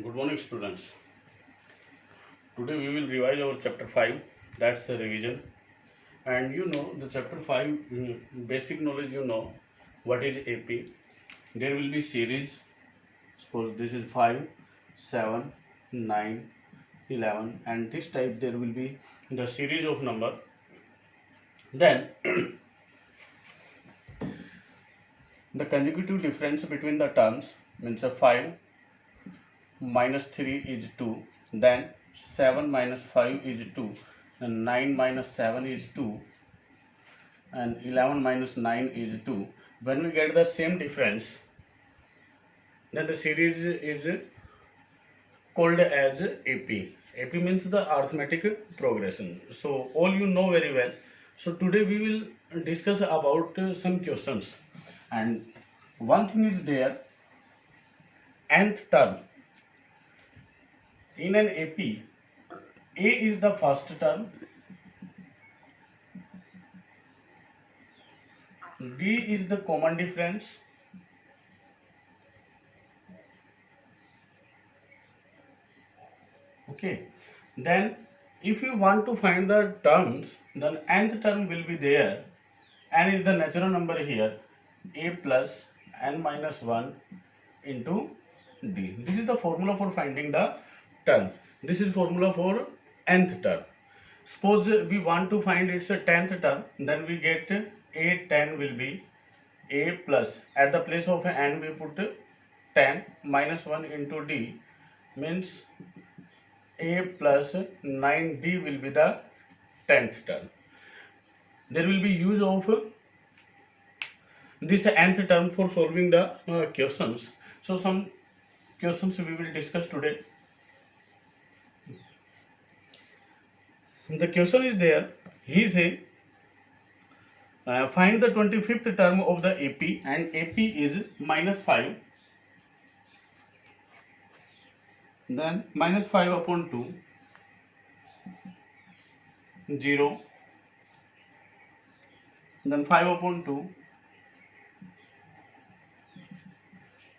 Good morning, students. Today we will revise our chapter 5, that's the revision. And the chapter 5 basic knowledge, what is AP. There will be series. Suppose this is 5, 7, 9, 11, and this type there will be the series of number. Then the consecutive difference between the terms means a 5 minus 3 is 2, then 7 minus 5 is 2, and 9 minus 7 is 2, and 11 minus 9 is 2. When we get the same difference, then the series is called as AP. AP means the arithmetic progression. So all you know very well. So today we will discuss about some questions, and one thing is there, nth term. In an AP, A is the first term, D is the common difference, okay. Then if you want to find the terms, then nth term will be there. N is the natural number here, A plus n minus 1 into D. This is the formula for finding the term. This is formula for nth term. Suppose we want to find its 10th term, then we get A10 will be A plus, at the place of n we put 10 minus 1 into D, means A plus 9D will be the 10th term. There will be use of this nth term for solving the questions. So some questions we will discuss today. The question is there, he say find the 25th term of the AP, and AP is minus 5, then minus 5 upon 2, 0, then 5 upon 2.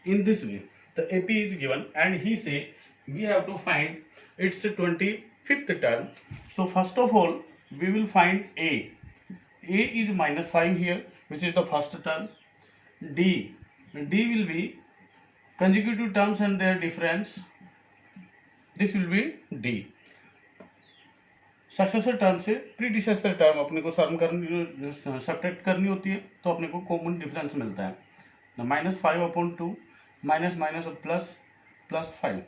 In this way, the AP is given, and he say we have to find its 25th term. So first of all, we will find A. A is minus 5 here, which is the first term. D will be consecutive terms and their difference. This will be D. Successor term से predecessor term अपने को subtract करनी होती है, तो अपने को common difference मिलता है minus 5 upon 2 minus minus plus 5.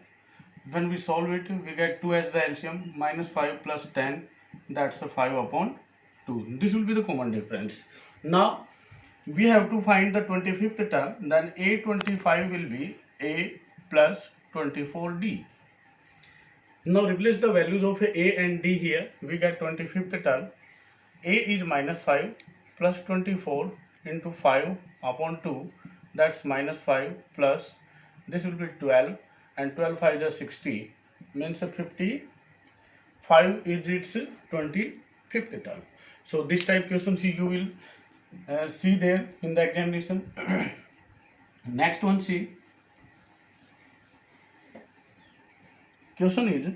When we solve it, we get 2 as the LCM, minus 5 plus 10, that's the 5 upon 2. This will be the common difference. Now we have to find the 25th term, then A25 will be A plus 24D. Now replace the values of A and D here. We get 25th term. A is minus 5 plus 24 into 5 upon 2, that's minus 5 plus, this will be 12, and 12 5 is 60, means 55 is its 25th term. So this type questions you will see there in the examination. Next one, see. Question is,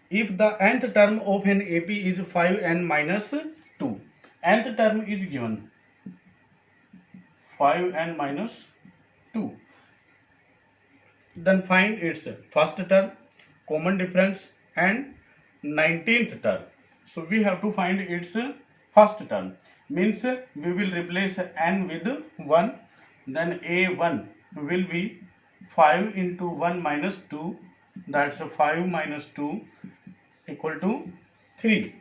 if the nth term of an AP is 5n minus 2, nth term is given 5n minus 2, then find its first term, common difference, and 19th term. So we have to find its first term, means we will replace n with 1, then A1 will be 5 into 1 minus 2, that's 5 minus 2 equal to 3.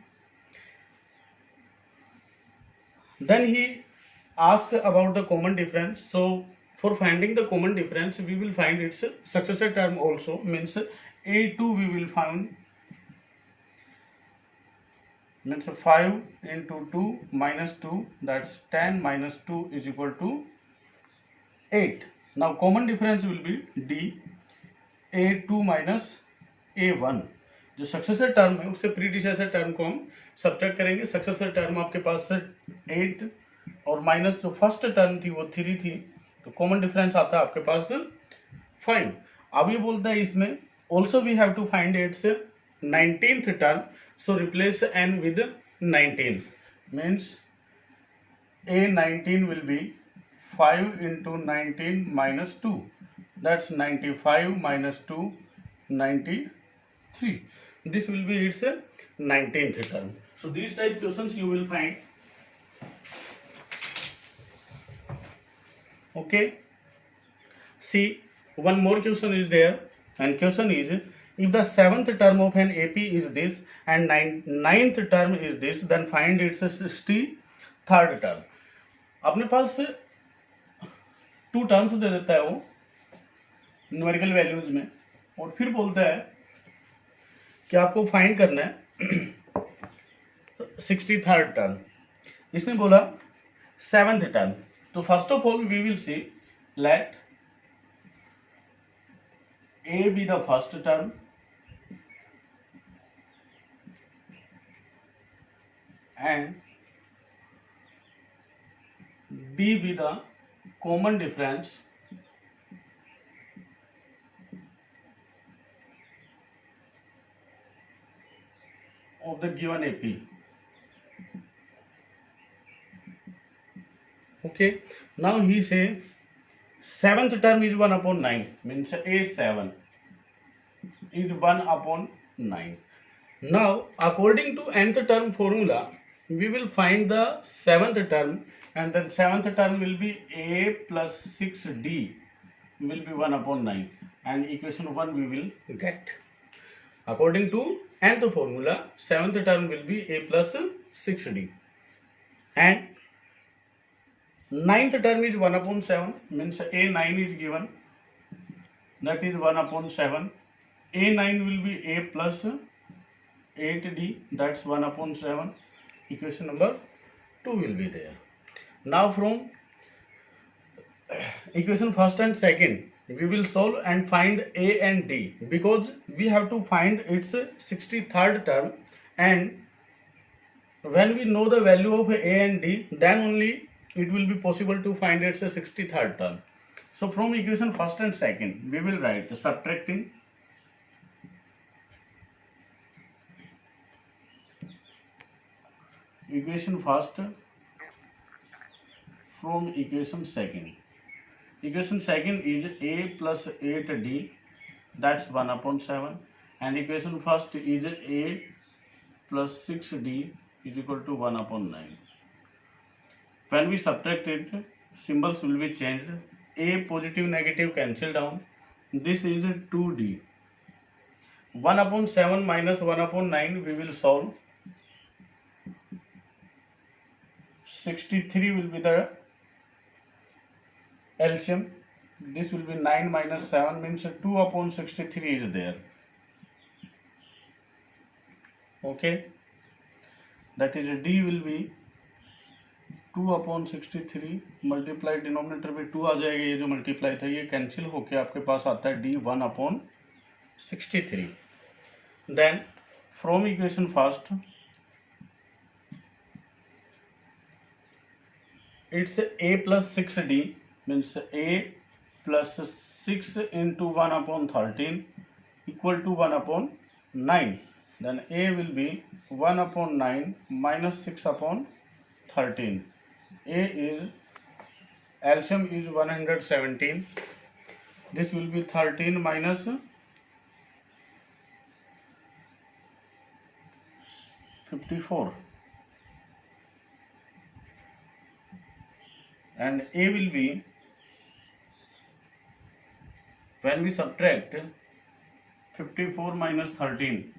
Then he asked about the common difference. So for finding the common difference, we will find its successor term also, means A2 we will find, means 5 into 2 minus 2, that's 10 minus 2 is equal to 8. Now common difference will be D, A2 minus A1. जो successor term है उससे predecessor term को हम subtract करेंगे. Successor term आपके पास 8 और minus जो first term थी वो 3 थी, तो कॉमन डिफरेंस आता है आपके पास 5। अब ये बोलता है इसमें also we have to find its 19th term, so replace n with 19 means A19 will be 5 into 19 minus 2, that's 95 minus 2, 93. This will be its 19th term. So these type questions you will find. Okay, see, one more question is there, and question is, if the 7th term of an AP is this and 9th term is this, then find its 63rd term. अपने पास 2 terms दे देता है वो numerical values में, और फिर बोलता है कि आपको फाइंड करना है 63rd टर्म। इसने बोला 7th टर्म, तो first of all we will see let A be the first term and B be the common difference of the given AP. Okay, now he say 7th term is 1 upon 9, means A7 is 1 upon 9. Now according to nth term formula we will find the 7th term, and then 7th term will be A plus 6D will be 1 upon 9, and equation 1 we will get. According to nth formula 7th term will be A plus 6D, and 9th term is 1 upon 7, means A9 is given, that is 1 upon 7. A9 will be A plus 8D, that's 1 upon 7. Equation number 2 will be there. Now from equation first and second we will solve and find A and D, because we have to find its 63rd term, and when we know the value of A and D, then only it will be possible to find its 63rd term. So from equation first and second we will write subtracting equation first from equation second. Equation second is A plus 8D, that's 1 upon 7, and equation first is A plus 6D is equal to 1 upon 9. When we subtract it, symbols will be changed. A positive negative cancel down. This is 2D. 1 upon 7 minus 1 upon 9 we will solve. 63 will be the LCM. This will be 9 minus 7, means 2 upon 63 is there. Okay, that is D will be 2 upon 63 multiply denominator पे 2 आ जाएगा, ये जो multiply था ये cancel होके आपके पास आता है D 1 upon 63. Then from equation first it's A plus 6D, means A plus 6 into 1 upon 13 equal to 1 upon 9. Then A will be 1 upon 9 minus 6 upon 13. A is LCM is 117. This will be 13 minus 54, and A will be, when we subtract 54 minus 13,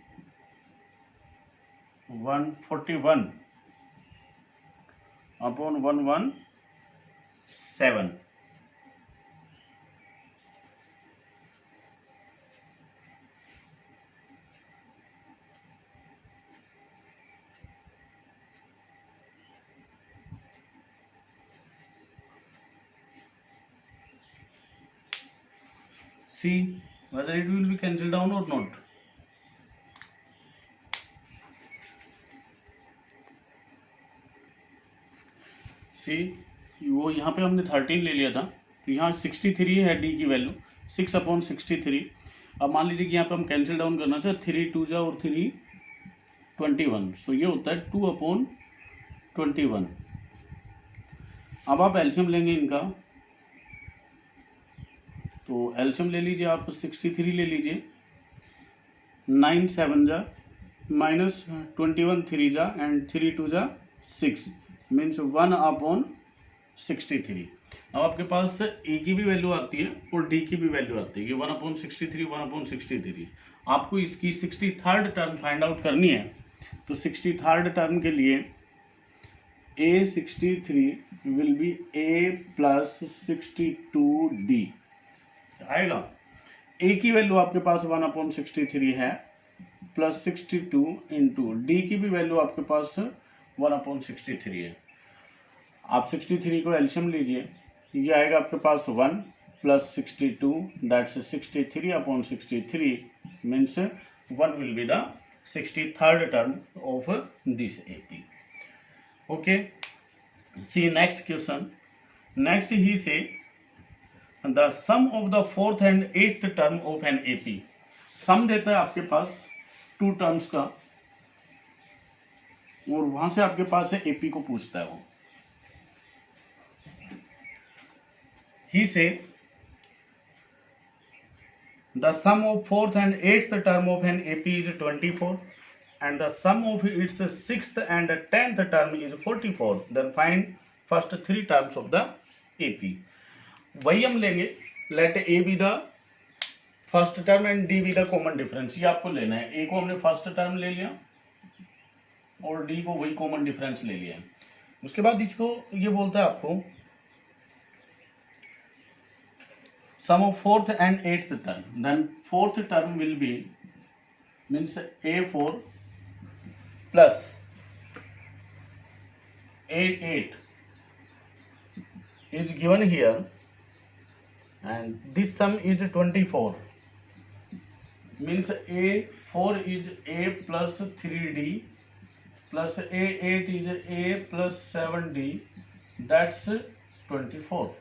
141 upon 117. See whether it will be cancelled down or not. See, वो यहाँ पे हमने 13 ले लिया था, तो यहाँ 63 है D की वैल्यू, 6/63। अब मान लीजिए कि यहाँ पे हम कैंसिल डाउन करना चाहे, 3 2 जा और 3 21, सो ये होता है 2/21। अब आप एल्शियम लेंगे इनका, तो एल्शियम ले लीजिए आप 63 ले लीजिए, 9 7 जा माइनस 21 3 जा एंड 3 2 जा 6 मीन्स 1/63। अब आपके पास ए की भी वैल्यू आती है और डी की भी वैल्यू आती है, ये 1/63 1/63। आपको इसकी 63rd टर्म फाइंड आउट करनी है, तो 63rd टर्म के लिए A63 will be A plus 62D आएगा। ए की वैल्यू आपके पास 1/63 है प्लस 62 इंटू डी की भी वैल्यू आपके पास 1/63 है। आप 63 को एल्शियम लीजिए, ये आएगा आपके पास 1 plus 62 that's 63/63 means 1 will be the 63rd term of this AP। Okay, see next question. Next ही से the sum of the 4th and 8th term of an AP। Sum देता है आपके पास 2 टर्म्स का और वहां से आपके पास है AP को पूछता है वो। He say the sum of 4th and 8th term of an AP is 24 and the sum of its 6th and 10th term is 44. Then find first 3 terms of the AP. वही हम लेंगे, let A be the first term and D be the common difference। ये आपको लेना है, A को हमने first term ले लिया और D को वही कॉमन डिफरेंस ले लिया। उसके बाद इसको ये बोलता है आपको sum of 4th and 8th term, then 4th term will be means A4 plus A8 is given here and this sum is 24 means A4 is A plus 3D plus A8 is A plus 7D, that's 24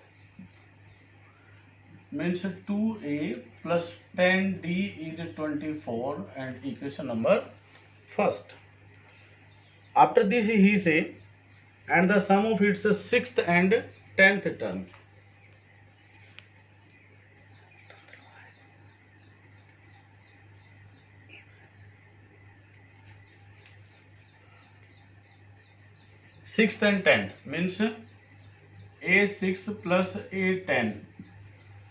means 2A plus 10D is 24 and equation number first. After this he say and the sum of its 6th and 10th term. Sixth and 10th means A6 plus A10.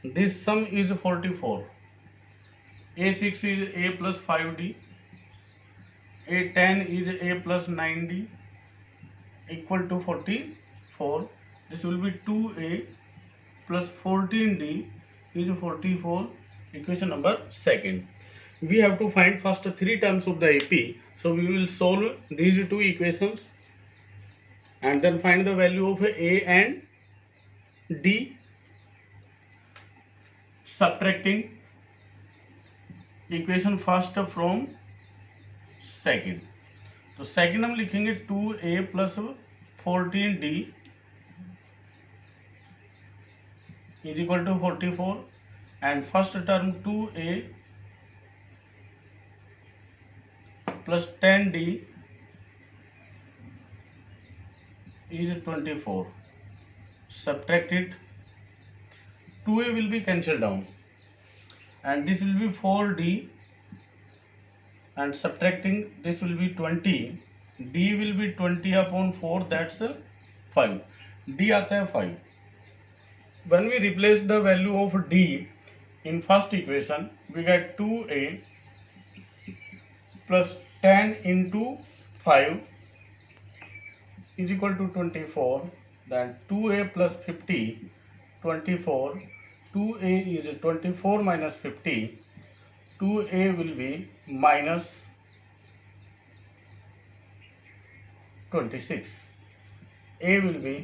This sum is 44. A6 is A plus 5D. A10 is A plus 9D equal to 44. This will be 2A plus 14D is 44. Equation number second. We have to find first 3 terms of the AP. So we will solve these 2 equations and then find the value of A and D, subtracting equation first from second. तो second हम लिखेंगे 2A plus 14D is equal to 44 and first term 2A plus 10D is 24. Subtract it. 2A will be cancelled down and this will be 4D and subtracting this will be 20. D will be 20/4, that's 5. D आता है 5. When we replace the value of D in first equation, we get 2A plus 10 into 5 is equal to 24. Then 2A plus 50, 24. 2A is 24 minus 50. 2A will be minus 26. A will be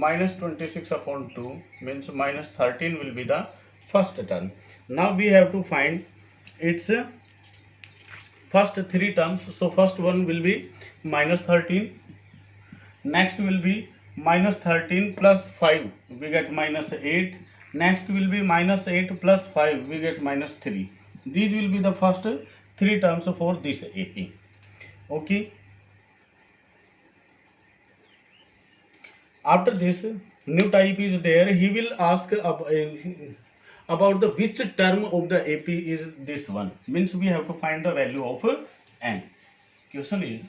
minus 26/2 means minus 13 will be the first term. Now we have to find its first 3 terms. So first one will be minus 13. Next will be minus 13 plus 5. We get minus 8. Next will be minus 8 plus 5, we get minus 3. These will be the first 3 terms for this AP. Okay. After this, new type is there. He will ask about the which term of the AP is this one. Means we have to find the value of n. Question is,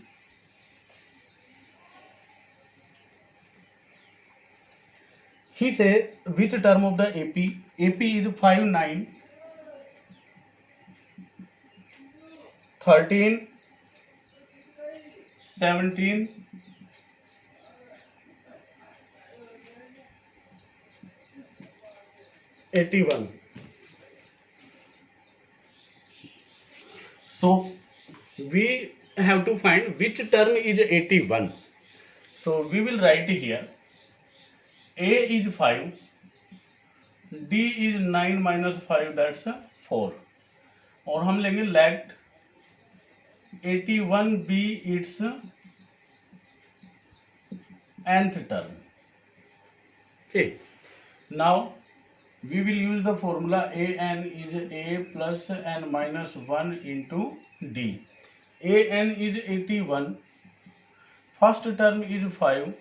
he say which term of the AP? AP is 5, 9, 13, 17, 81. So we have to find which term is 81. So we will write here A is 5, D is 9 minus 5, that's 4. और हम लेंगे let 81 be its nth term. Okay. Now we will use the formula an is a plus n minus 1 into d. An is 81, first term is 5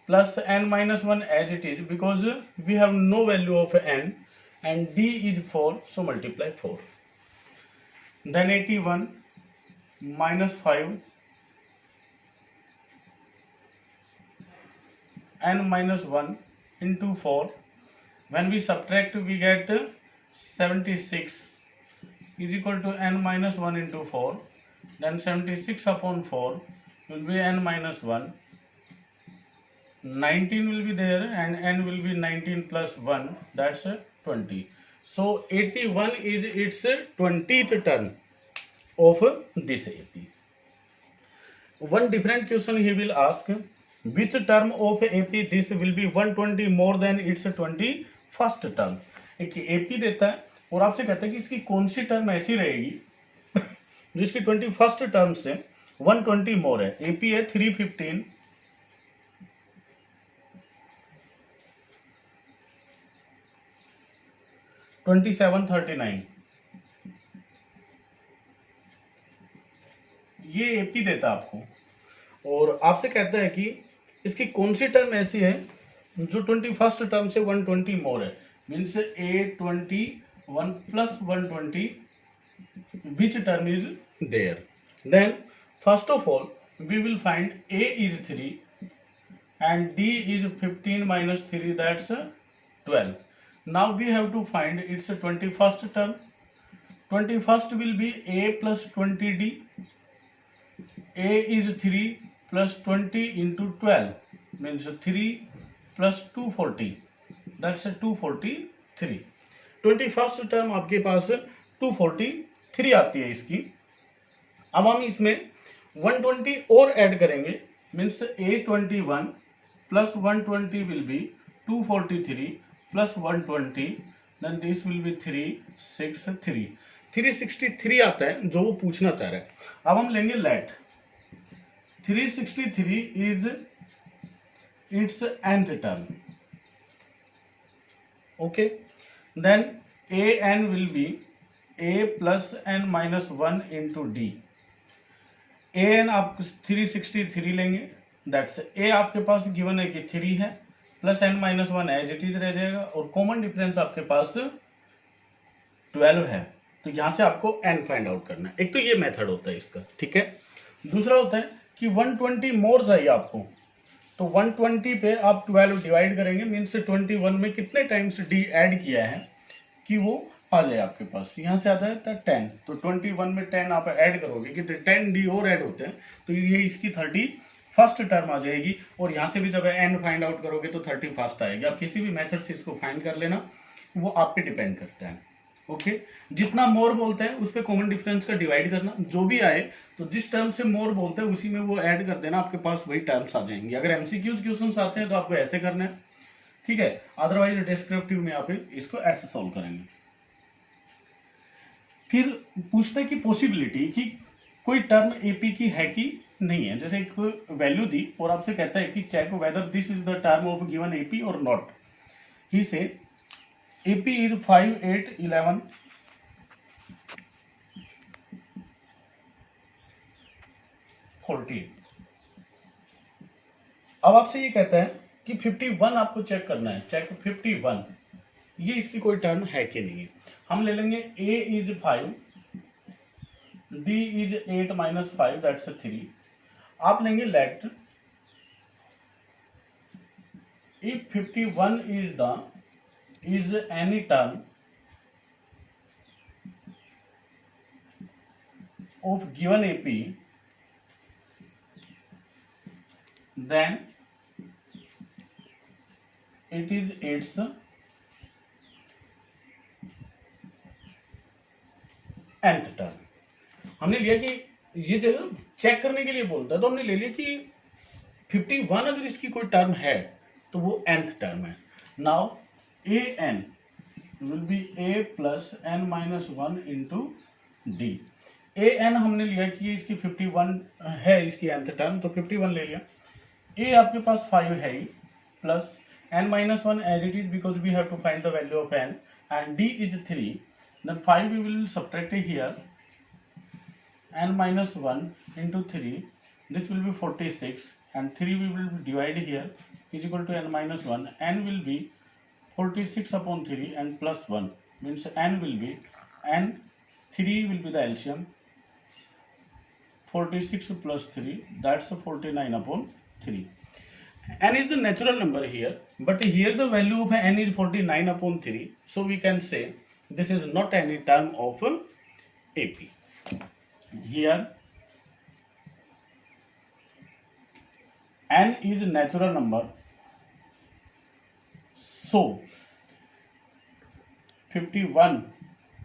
plus n minus 1 as it is, because we have no value of n, and d is 4, so multiply 4. Then 81 minus 5 n minus 1 into 4. When we subtract, we get 76 is equal to n minus 1 into 4. Then 76 upon 4 will be n minus 1. 19 will be there, and n will be 19 plus 1, that's 20. So 81 is its 20th term of this AP. One different question he will ask, which term of AP this will be 120 more than its 21st term. एक AP देता है और आपसे कहता है कि इसकी कौन सी टर्म ऐसी रहेगी जिसकी 21st टर्म से 120 मोर है. AP है 315, 2739. ये AP देता आपको और आपसे कहता है कि इसकी कौन सी टर्म ऐसी है जो 21st टर्म से 120 मोर है. Means A21 plus 120, which term is there. Then first of all we will find A is 3 and D is 15 minus 3, that's 12. Now we have to find its 21st term. 21st will be A plus 20D. A is 3 plus 20 into 12, means 3 plus 240, that's 243. 21st term आपके पास 243 आती है इसकी. अब हम इसमें 120 और add करेंगे, means A21 plus 120 will be 243 plus 120, then this will be 363. 363 आता है जो वो पूछना चाह रहा है. अब हम लेंगे let 363 is its nth term. Okay, then an will be a plus n minus 1 into d. an आप 363 लेंगे, दैट्स a आपके पास गिवन है कि 3 है, plus n minus 1 as it is रह जाएगा, और कॉमन डिफरेंस आपके पास 12 है. तो यहां से आपको n फाइंड आउट करना है. एक तो ये मेथड होता है इसका, ठीक है. दूसरा होता है कि 120 मोर चाहिए आपको, तो 120 पे आप 12 डिवाइड करेंगे, मीन्स 21 में कितने टाइम्स d ऐड किया है कि वो आ जाए आपके पास. यहाँ से आता है 10, तो 21 में 10 आप ऐड करोगे कि 10 d और ऐड होते हैं, तो ये इसकी 31st टर्म आ जाएगी. और यहाँ से भी जब n फाइंड आउट करोगे तो 31st आएगी. आप किसी भी मेथड से इसको फाइंड कर लेना, वो आप पे डिपेंड करता है. ओके, जितना मोर बोलते हैं उस पर कॉमन डिफरेंस का डिवाइड करना, जो भी आए तो जिस टर्म से मोर बोलते हैं उसी में वो ऐड कर देना, आपके पास वही टर्म्स आ जाएंगे. अगर एमसीक्यूज क्वेश्चंस आते हैं तो आपको ऐसे करना है, ठीक है. अदरवाइज डिस्क्रिप्टिव में आप इसको ऐसे सॉल्व करेंगे. फिर पूछते हैं कि पॉसिबिलिटी कि कोई टर्म एपी की है कि नहीं है. जैसे एक वैल्यू दी और आपसे कहता है कि check whether this is the term of given AP और नॉट. ही से AP is 5, 8, 11, 14। अब आपसे ये कहता है कि 51 आपको चेक करना है, चेक 51 ये इसकी कोई टर्म है कि नहीं है। हम ले लेंगे A is 5, D is 8 minus 5 that's 3। आप लेंगे late if 51 is any term of given AP, then it is its nth term. हमने लिया कि ये जो चेक करने के लिए बोलता है, तो हमने ले लिया कि 51 अगर इसकी कोई टर्म है तो वो nth टर्म है। Now a n will be a plus n minus 1 into d. A n हमने लिया कि इसकी 51 है इसकी nth टर्म, तो 51 ले लिया। a आपके पास 5 है ही, plus n minus 1 as it is because we have to find the value of n, and d is 3, then 5 we will subtract here, n minus 1 into 3, this will be 46, and 3 we will divide here is equal to n minus 1, n will be 46 upon 3 and plus 1 means n will be, n 3 will be the LCM, 46 plus 3 that's 49 upon 3. N is the natural number here, but here the value of n is 49 upon 3, so we can say this is not any term of AP. Here n is natural number, so 51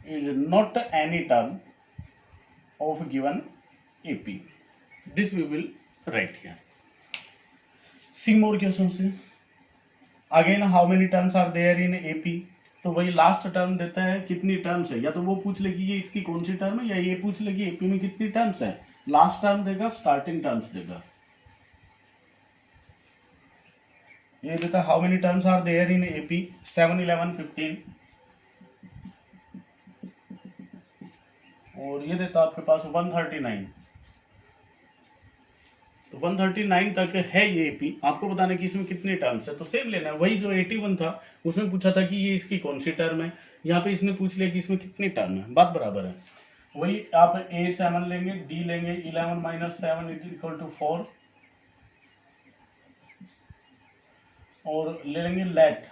is not any term of given AP. This we will write here. See more questions. Again, how many terms are there in AP? तो वही last term देता है कितनी terms है, या तो वो पूछ ले कि ये इसकी कौन सी टर्म है, या ये पूछ ले कि एपी में कितनी टर्म्स है। लास्ट टर्म देगा, स्टार्टिंग टर्म्स देगा। ये देता how many terms are there in AP, 7, 11, 15, और ये देता आपके पास 139। तो 139 तक है ये एपी। आपको बताना कि इसमें कितने टर्म्स है, तो सेम लेना है। वही जो 81 था उसमें पूछा था कि ये इसकी कौन सी टर्म है, यहाँ पे इसने पूछ लिया कि इसमें कितनी टर्म है, बात बराबर है। वही आप A7 लेंगे, D लेंगे, 11 माइनस 7 इज इक्वल टू 4, और ले लेंगे लेट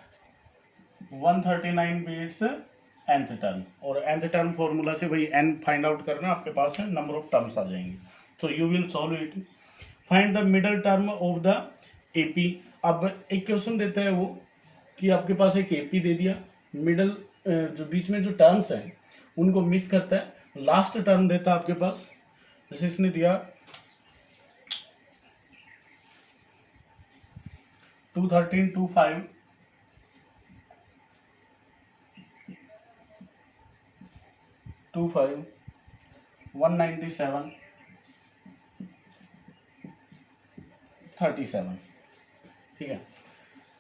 139 बीट्स nth टर्म, और nth टर्म फॉर्मूला से वही n फाइंड आउट करना, आपके पास नंबर ऑफ टर्म्स आ जाएंगे। तो you will solve it. Find the middle term of the AP. अब एक क्वेश्चन देता है वो कि आपके पास एक एपी दे दिया, मिडल जो बीच में जो टर्म्स हैं उनको मिस करता है। लास्ट टर्म देता है आपके पास, जैसे इसने दिया 213, 25, 25, 197, 37। ठीक है,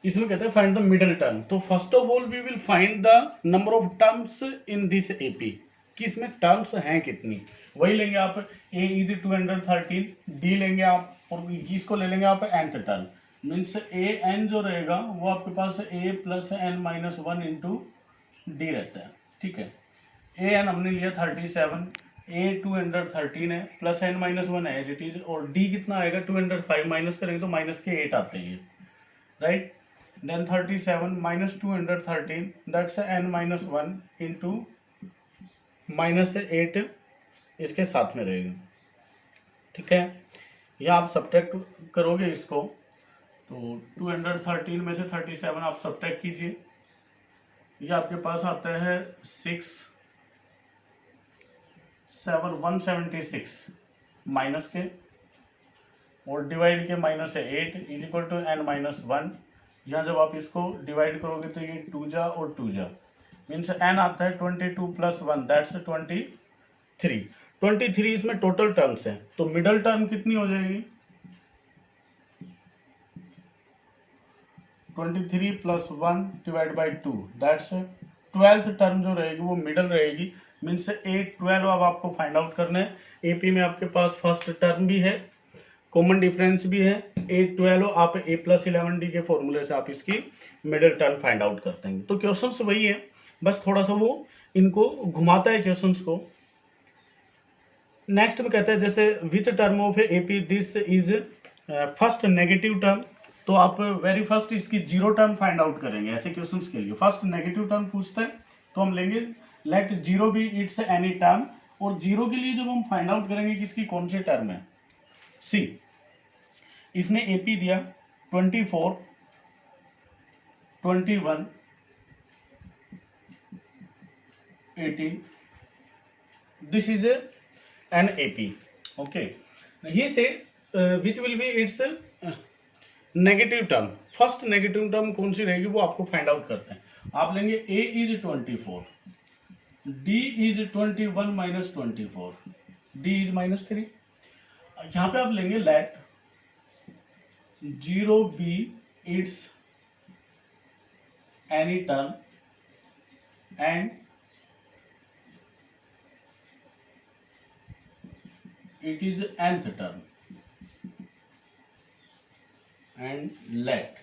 इसमें कहते हैं फाइंड द मिडल टर्म। तो first of all we will find the number of terms in this AP, कि इसमें टर्म्स हैं कितनी। वही लेंगे आप a इज 213, d लेंगे आप, और इसको ले लेंगे आप nth term, means a n जो रहेगा वो आपके पास a plus n minus 1 into D रहता है। ठीक है, a n हमने लिया 37, a 213 है, प्लस n माइनस 1 है एज इट इज, और d कितना आएगा 205, माइनस करेंगे तो माइनस के 8 आते हैं, राइट। देन 37 माइनस 213 that's n minus 1 into minus 8 इसके साथ में रहेगा। ठीक है, या आप सब्ट्रैक्ट करोगे इसको, तो 213 में से 37 आप सब्ट्रैक्ट कीजिए, ये आपके पास आता है 6, 7, 176 माइनस के, और डिवाइड के माइनस है 8 is equal to n minus 1। यहाँ जब आप इसको डिवाइड करोगे तो ये 2 जा और 2 जा, मीन्स n आता है 22 प्लस 1 दैट्स 23। 23 इसमें टोटल टर्म्स हैं, तो मिडल टर्म कितनी हो जाएगी 23 plus 1 divide by 2 that's twelfth term जो रहेगी वो मिडल रहेगी, मीन्स A12 अब आपको फाइंड आउट करना है। AP में आपके पास फर्स्ट टर्म भी है, कॉमन डिफरेंस भी है, A12 आप A+11D के फॉर्मूले से आप इसकी मिडल टर्म फाइंड आउट करते हैं। तो क्वेश्चंस वही है, बस थोड़ा सा वो इनको घुमाता है क्वेश्चंस को। नेक्स्ट में कहता है जैसे which term of AP this is first negative term, तो आप वेरी फर्स्ट इसकी जीरो टर्म फाइंड आउट करेंगे ऐसे क्वेश्चंस के लिए। फर्स्ट नेगेटिव टर्म पूछता है तो हम लेंगे let zero be its any term, और जीरो के लिए जब हम फाइंड आउट करेंगे कि इसकी कौन सी टर्म है, सी इसने AP दिया 24, 21, 18, this is an AP. Okay, he say which will be its negative term. First negative term कौन सी रहेगी वो आपको फाइंड आउट करते हैं। आप लेंगे A is 24, D is 21 minus 24, D is -3। यहां पे आप लेंगे let zero be its any term and it is nth term and let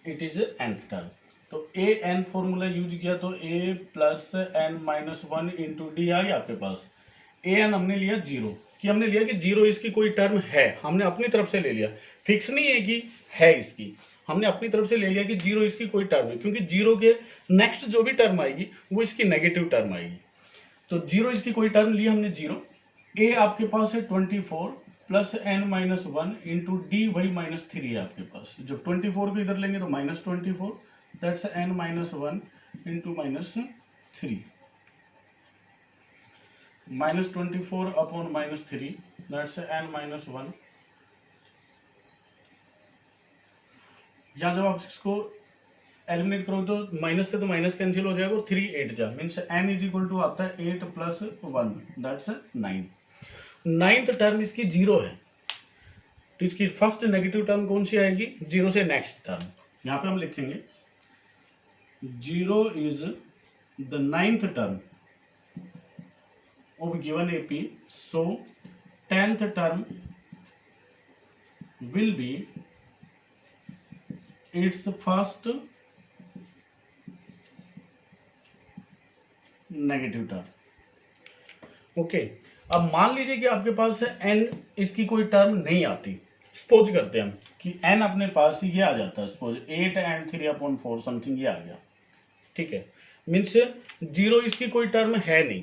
it is nth term। तो a n फॉर्मूला यूज किया तो a plus n minus 1 into d आ गया आपके पास। a n हमने लिया जीरो, कि हमने लिया कि जीरो इसकी कोई टर्म है, हमने अपनी तरफ से ले लिया, फिक्स नहीं है कि है इसकी, हमने अपनी तरफ से ले लिया कि जीरो इसकी कोई टर्म है, क्योंकि जीरो के नेक्स्ट जो भी टर्म आएगी वो इसकी नेगेटिव टर्म आएगी। तो जीरो इसकी कोई टर्म ली हमने जीरो। A आपके पास है 24 plus n minus 1 into D वही -3 है आपके पास। जब 24 को इधर लेंगे तो -24 that's n minus 1 into -3, -24 upon -3 that's n minus 1। यहाँ जब आप इसको एलिमिनेट करो तो माइनस से तो माइनस कैंसिल हो जाएगा और 3 8 जा means n is equal to आता है 8 प्लस 1 दैट्स 9। नाइन्थ टर्म इसकी जीरो है, तो इसकी फर्स्ट नेगेटिव टर्म कौन सी आएगी, जीरो से नेक्स्ट टर्म। यहां पे हम लिखेंगे zero is the ninth term of given AP, so 10th term will be it's first negative term. Okay, अब मान लीजिए कि आपके पास n इसकी कोई टर्म नहीं आती, सपोज करते हैं हम कि n अपने पास ये आ जाता है, सपोज 8 and 3/4 समथिंग ये आ गया, ठीक है, मीन्स जीरो इसकी कोई टर्म है नहीं,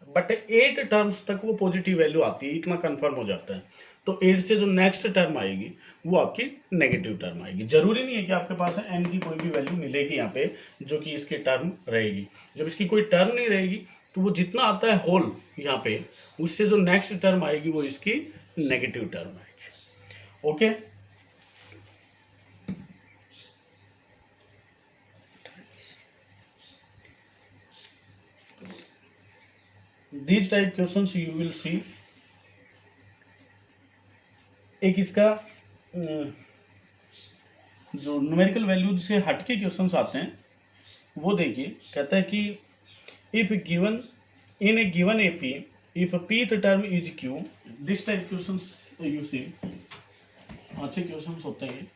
बट 8 टर्म्स तक वो पॉजिटिव वैल्यू आती है, इतना कंफर्म हो जाता है। तो 8 से जो नेक्स्ट टर्म आएगी वो आपकी नेगेटिव टर्म आएगी। जरूरी नहीं है कि आपके पास n की कोई भी वैल्यू मिलेगी यहाँ पे जो कि इसकी टर्म रहेगी। जब इसकी कोई टर्म नहीं रहेगी तो वो जितना आता है होल यहाँ पे, उससे जो नेक्स्ट टर्म आएगी वो इसकी नेगेटिव टर्म आएगी। Okay, these type questions you will see। एक इसका जो न्यूमेरिकल वैल्यू से हटके क्वेश्चंस आते हैं वो देखिए, कहता है कि if given in A given AP if pth term is q, this type questions you see, अच्छे क्वेश्चंस होते हैं।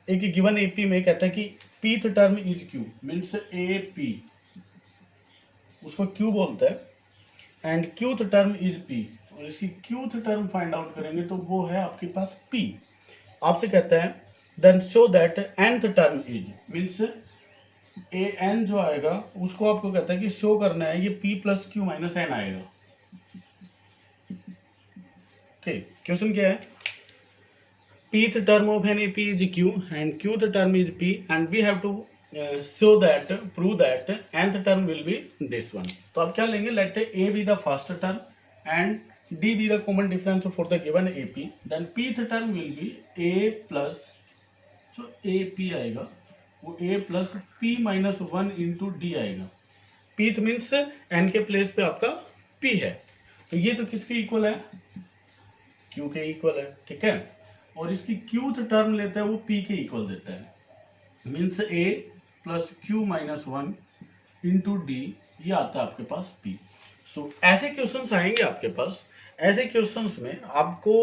एक गिवन AP में कहता है कि pth term is q means AP उसको q बोलता है and qth term is p, और इसकी qth टर्म फाइंड आउट करेंगे तो वो है आपके पास p। आपसे कहता है then show that nth term is, means an जो आएगा उसको आपको कहता है कि शो करना है ये p plus Q minus n आएगा। ओके, क्वेश्चन क्या है, pth term of an AP is q and qth term is p and we have to show that, prove that nth term will be this one। तो आप क्या लेंगे, let a be the first term and d be the common difference for the given AP, then pth term will be a plus जो AP आएगा वो a plus p minus 1 into D आएगा। pth means n के place पे आपका p है, तो ये तो किसके इक्वल है, q के इक्वल है, ठीक है। और इसकी क्यूथ टर्म लेता है वो p के इक्वल देता है, means a plus Q minus 1 into D, ये आता है आपके पास p। सो ऐसे क्वेश्चंस आएंगे आपके पास। ऐसे क्वेश्चंस में आपको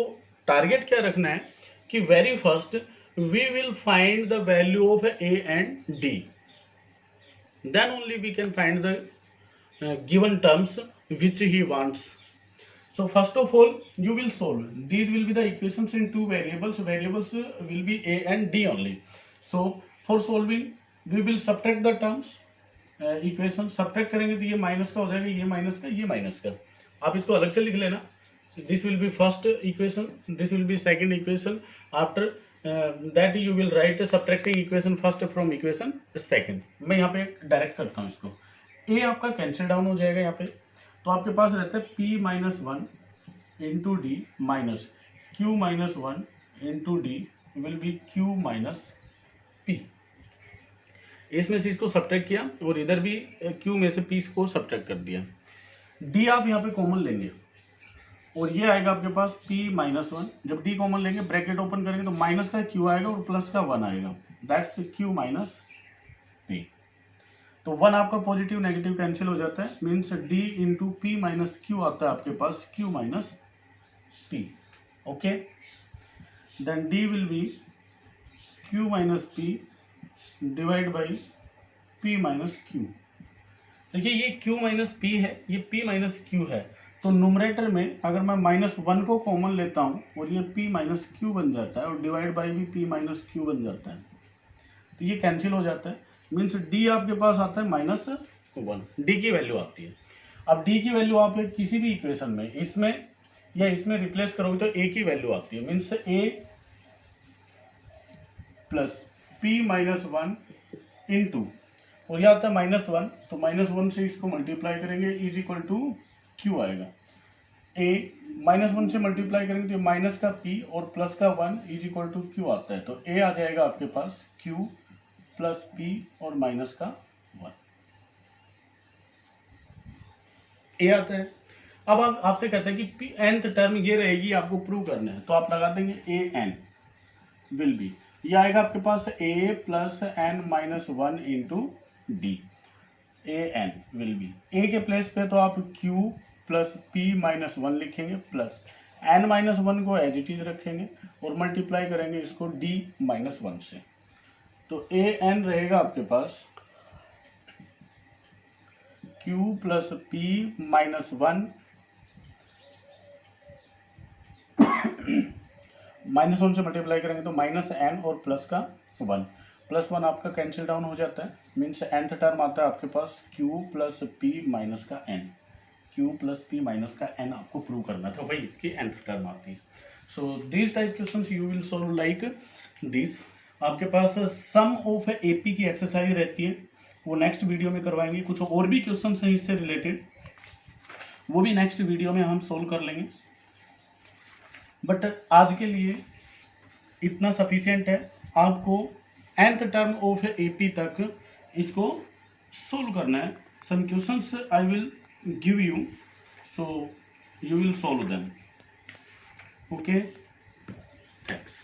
टारगेट क्या रखना है कि very first we will find the value of a and d, then only we can find the given terms which he wants. So first of all you will solve, these will be the equations in two variables, variables will be a and d only. So for solving we will subtract the terms, equation subtract करेंगे तो ये minus का हो जाएगा, ये minus का, ये minus का। आप इसको अलग से लिख लेना, this will be first equation, this will be second equation, after that you will write subtracting equation first from equation second. मैं यहाँ पे डायरेक्ट करता हूँ इसको, ए आपका कैंसिल डाउन हो जाएगा यहाँ पे, तो आपके पास रहता है p minus 1 into D minus Q minus 1 into D will be q minus p। इसमें से इसको सब्ट्रैक्ट किया और इधर भी q में से p को सब्ट्रैक्ट कर दिया। d आप यहाँ पे कॉमन लेंगे और ये आएगा आपके पास p माइनस 1। जब d कॉमन लेंगे ब्रैकेट ओपन करेंगे तो माइनस का q आएगा और प्लस का 1 आएगा, दैट्स q माइनस p। तो 1 आपका पॉजिटिव नेगेटिव कैंसिल हो जाता है, means d into p minus q आता है आपके पास q minus p। Okay, then d will be q minus p divide by p minus q। देखिए ये q माइनस p है, ये p माइनस q है, तो नुमरेटर में अगर मैं माइनस 1 को कॉमन लेता हूँ और ये p माइनस q बन जाता है और डिवाइड बाई भी p माइनस q बन जाता है, तो ये कैंसिल हो जाता है, मीन्स d आपके पास आता है माइनस 1, d की वैल्यू आती है। अब d की वैल्यू आप किसी भी इक्वेशन में इसमें या इसमें रिप्लेस करोगे तो a की वैल्यू आती है, means a plus p minus 1 into, और यह आता है माइनस 1, तो माइनस 1 से इसको मल्टीप्लाई करेंगे इज इक्वल टू q आएगा। a माइनस 1 से मल्टीप्लाई करेंगे तो माइनस का p और प्लस का 1 इज इक्वल टू q आता है, तो a आ जाएगा आपके पास q प्लस p और माइनस का 1, a आता है। अब आप आपसे कहते हैं कि nth टर्म ये रहेगी, आपको प्रूव करना है, तो आप लगा देंगे a n विल बी, ये आएगा आपके पास a plus n minus 1 into D, a n will be, a के प्लेस पे तो आप q प्लस p माइनस 1 लिखेंगे, प्लस n माइनस 1 को एज इट इज रखेंगे और मल्टीप्लाई करेंगे इसको d माइनस 1 से, तो a n रहेगा आपके पास q plus p minus 1 minus 1 से मल्टीप्लाई करेंगे तो माइनस n और प्लस का 1, प्लस 1 आपका कैंसिल डाउन हो जाता है, मीन्स nth टर्म आता है आपके पास q प्लस p माइनस का n, q plus p minus का n आपको प्रूव करना था, भाई इसकी nth टर्म आती है। So this type questions you will solve like this. आपके पास सम ऑफ एपी की एक्सरसाइज रहती है, वो नेक्स्ट वीडियो में करवाएंगे। कुछ और भी क्वेश्चन हैं इससे रिलेटेड, वो भी नेक्स्ट वीडियो में हम सोल्व कर लेंगे, बट आज के लिए इतना सफिशिएंट है। आपको nth टर्म ऑफ एपी तक इसको सोल्व करना है। Some questions I will give you, so you will solve them. Okay, thanks.